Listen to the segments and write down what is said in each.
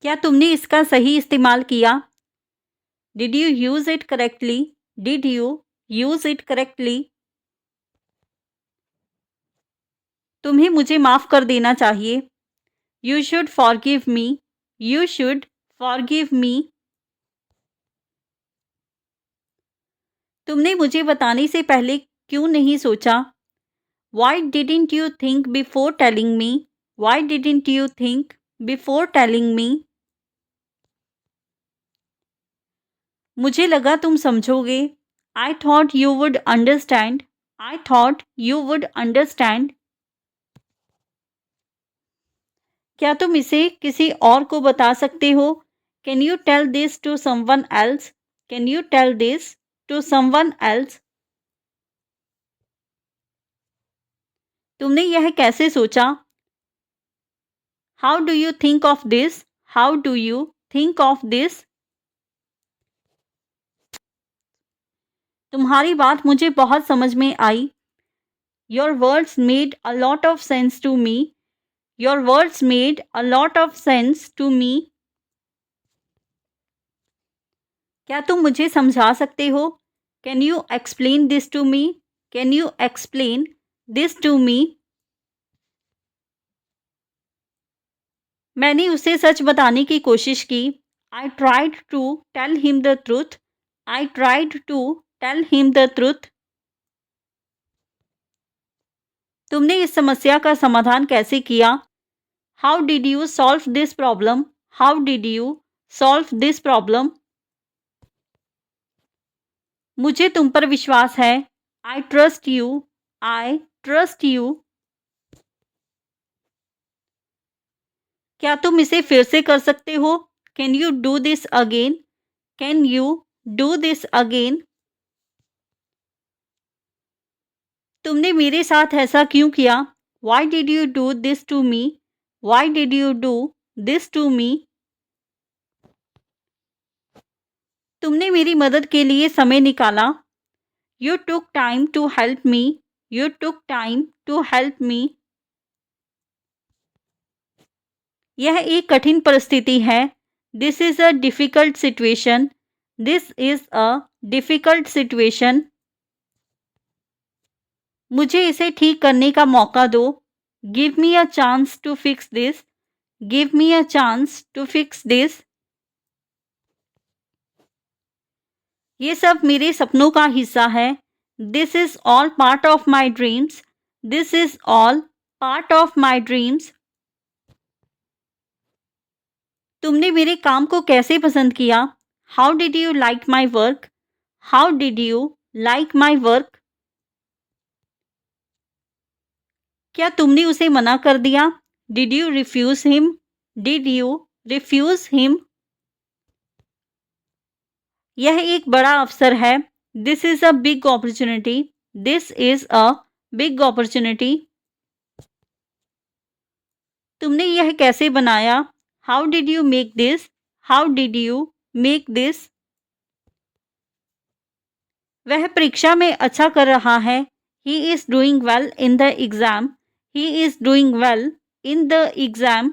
क्या तुमने इसका सही इस्तेमाल किया? Did you use it correctly? Did you use it correctly? तुम्हें मुझे माफ़ कर देना चाहिए। You should forgive me. You should forgive me. तुमने मुझे बताने से पहले क्यों नहीं सोचा? Why didn't you think before telling me? Why didn't you think before telling me? मुझे लगा तुम समझोगे। I thought you would understand. I thought you would understand. क्या तुम इसे किसी और को बता सकते हो? Can you tell this to someone else? Can you tell this to someone else? तुमने यह कैसे सोचा? How do you think of this? How do you think of this? तुम्हारी बात मुझे बहुत समझ में आई। Your words made a lot of sense to me. Your words made a lot of sense to me. क्या तुम मुझे समझा सकते हो? Can you explain this to me? Can you explain this to me? मैंने उसे सच बताने की कोशिश की। I tried to tell him the truth. I tried to tell him the truth. तुमने इस समस्या का समाधान कैसे किया? How did you solve this problem? How did you solve this problem? मुझे तुम पर विश्वास है। I trust you. I trust you. क्या तुम इसे फिर से कर सकते हो? Can you do this again? Can you do this again? तुमने मेरे साथ ऐसा क्यों किया? Why did you do this to me? Why did you do this to me? तुमने मेरी मदद के लिए समय निकाला। You took time to help me. You took time to help me. यह एक कठिन परिस्थिति है। This is a difficult situation. This is a difficult situation. मुझे इसे ठीक करने का मौका दो। Give me a chance to fix this. Give me a chance to fix this. ये सब मेरे सपनों का हिस्सा है। This is all part of my dreams. This is all part of my dreams. तुमने मेरे काम को कैसे पसंद किया? How did you like my work? How did you like my work? क्या तुमने उसे मना कर दिया? Did you refuse him? Did you refuse him? यह एक बड़ा अवसर है। This is a big opportunity. This is a big opportunity. तुमने यह कैसे बनाया? How did you make this? How did you make this? वह परीक्षा में अच्छा कर रहा है। He is doing well in the exam. He is doing well in the exam.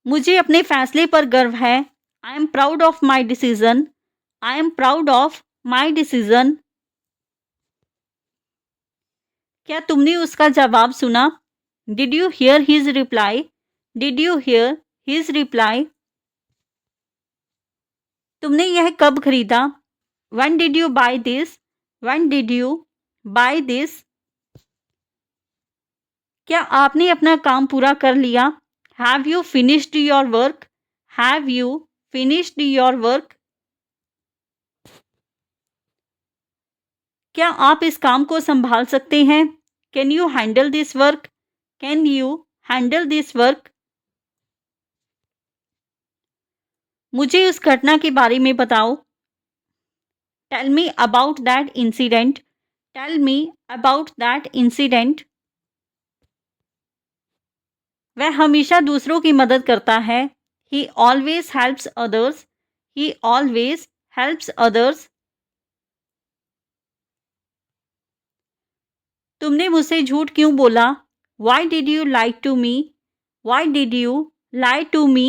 मुझे अपने फैसले पर गर्व है। I am proud of my decision. I am proud of my decision. क्या तुमने उसका जवाब सुना? Did you hear his reply? Did you hear his reply? तुमने यह कब खरीदा? When did you buy this? When did you buy this? क्या आपने अपना काम पूरा कर लिया? Have you finished your work? Have you finished your work? क्या आप इस काम को संभाल सकते हैं? Can you handle this work? Can you handle this work? मुझे उस घटना के बारे में बताओ। Tell me about that incident. Tell me about that incident. वह हमेशा दूसरों की मदद करता है। He always helps others. He always helps others. तुमने मुझसे झूठ क्यों बोला? Why did you like to me? Why did you lie to me?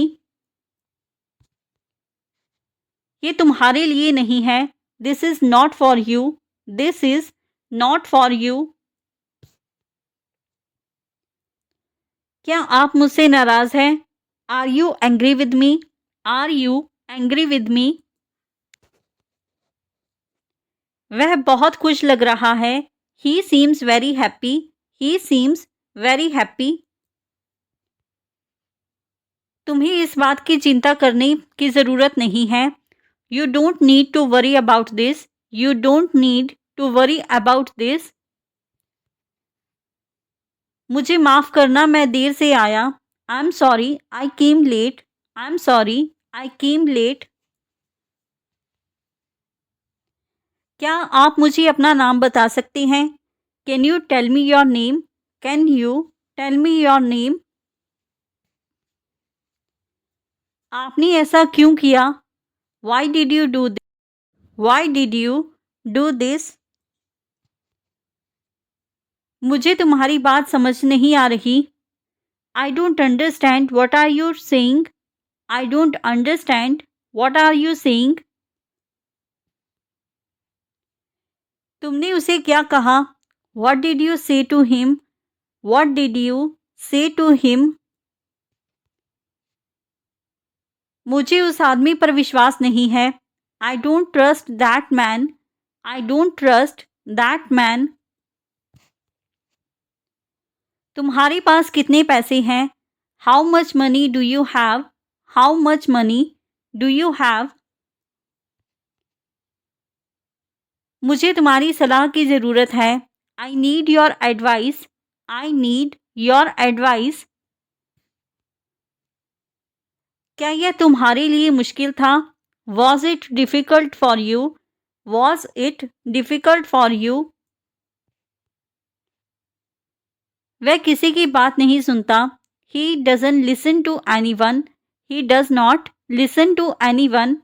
ये तुम्हारे लिए नहीं है. This is not for you. This is not for you. क्या आप मुझसे नाराज हैं? Are you angry with me? Are you angry with me? वह बहुत खुश लग रहा है. He seems very happy. He seems very happy. तुम्हें इस बात की चिंता करने की ज़रूरत नहीं है. You don't need to worry about this. You don't need to worry about this. मुझे माफ़ करना, मैं देर से आया. I'm sorry, I came late. I'm sorry, I came late. क्या आप मुझे अपना नाम बता सकते हैं? Can you tell me your name? Can you tell me your name? आपने ऐसा क्यों किया? Why did you do this? Why did you do this? मुझे तुम्हारी बात समझ नहीं आ रही. I don't understand what are you saying. I don't understand what are you saying. तुमने उसे क्या कहा? What did you say to him? What did you say to him? मुझे उस आदमी पर विश्वास नहीं है. I don't trust that man. I don't trust that man. तुम्हारे पास कितने पैसे हैं? How much money do you have? How much money do you have? मुझे तुम्हारी सलाह की ज़रूरत है. I need your advice. I need your advice. क्या यह तुम्हारे लिए मुश्किल था? Was it difficult for you? Was it difficult for you? वह किसी की बात नहीं सुनता. He doesn't listen to anyone. He does not listen to anyone.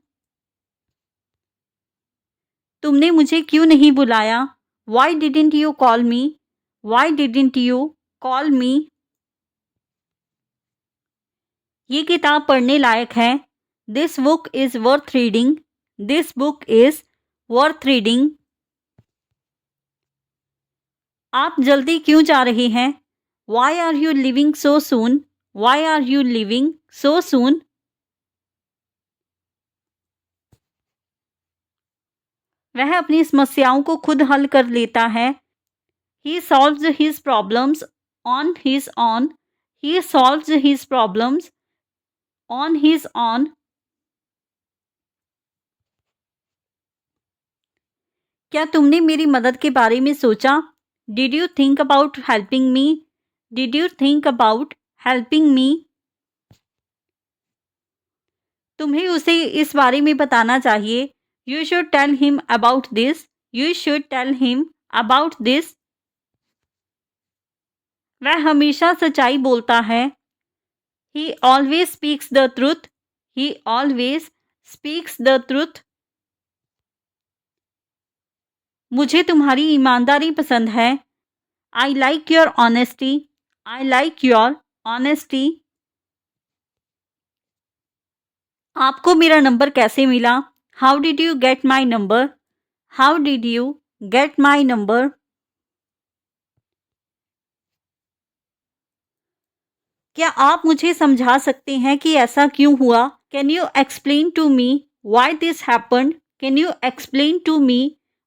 तुमने मुझे क्यों नहीं बुलाया? Why didn't you call me? Why didn't you call me? ये किताब पढ़ने लायक है. This book is worth reading. This book is worth reading. आप जल्दी क्यों जा रहे हैं? Why are you leaving so soon? Why are you leaving so soon? वह अपनी समस्याओं को खुद हल कर लेता है. He solves his problems on his own. He solves his problems on his own. क्या तुमने मेरी मदद के बारे में सोचा? Did you think about helping me? Did you think about helping me? तुम्हें उसे इस बारे में बताना चाहिए. You should tell him about this. You should tell him about this. वह हमेशा सच्चाई बोलता है. He always speaks the truth. He always speaks the truth. मुझे तुम्हारी ईमानदारी पसंद है. I like your honesty. I like your honesty. आपको मेरा नंबर कैसे मिला? How did you get my number? How did you get my number? क्या आप मुझे समझा सकते हैं कि ऐसा क्यों हुआ? Can you explain to me why this happened? Can you explain to me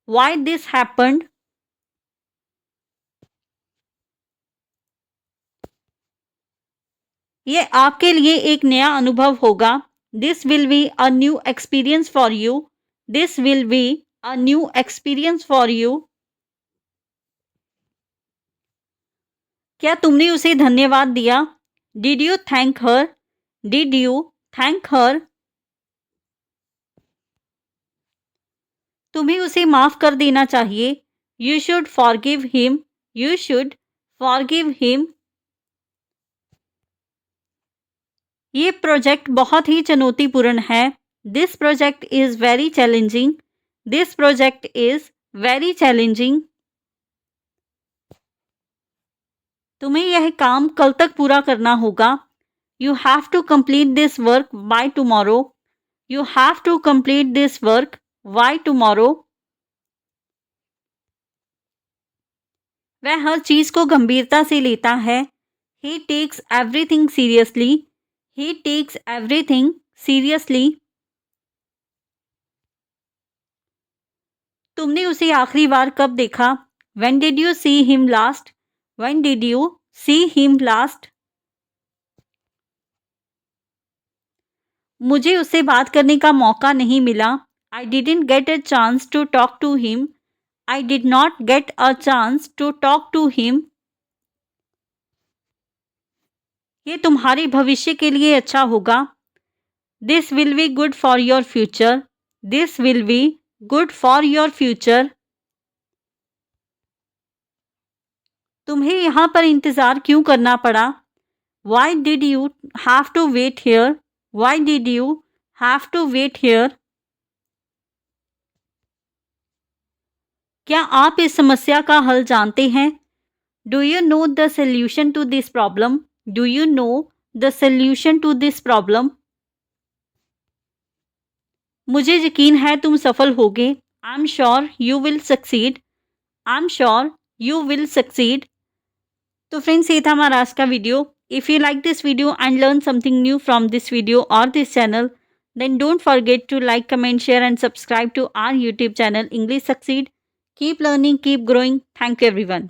why this happened? ये आपके लिए एक नया अनुभव होगा. This will be a new experience for you. This will be a new experience for you. क्या तुमने उसे धन्यवाद दिया? Did you thank her? Did you thank her? तुम्हें उसे माफ़ कर देना चाहिए. You should forgive him. You should forgive him. ये प्रोजेक्ट बहुत ही चुनौतीपूर्ण है. This project is very challenging. This project is very challenging. तुम्हें यह काम कल तक पूरा करना होगा. You have to complete this work by tomorrow. You have to complete this work by tomorrow. वह हर चीज को गंभीरता से लेता है. He takes everything seriously. He takes everything seriously. तुमने उसे आखिरी बार कब देखा? When did you see him last? When did you see him last? मुझे उससे बात करने का मौका नहीं मिला. I didn't get a chance to talk to him. I did not get a chance to talk to him. ये तुम्हारे भविष्य के लिए अच्छा होगा. This will be good for your future. This will be good for your future. तुम्हें यहाँ पर इंतज़ार क्यों करना पड़ा? Why did you have to wait here? Why did you have to wait here? क्या आप इस समस्या का हल जानते हैं? Do you know the solution to this problem? Do you know the solution to this problem? मुझे यकीन है तुम सफल होगे. I'm sure you will succeed. I'm sure you will succeed. तो फ्रेंड्स, ये था हमारा आज का video. If you like this video and learn something new from this video or this channel, then don't forget to like, comment, share and subscribe to our YouTube channel English Succeed. Keep learning, keep growing. Thank you everyone.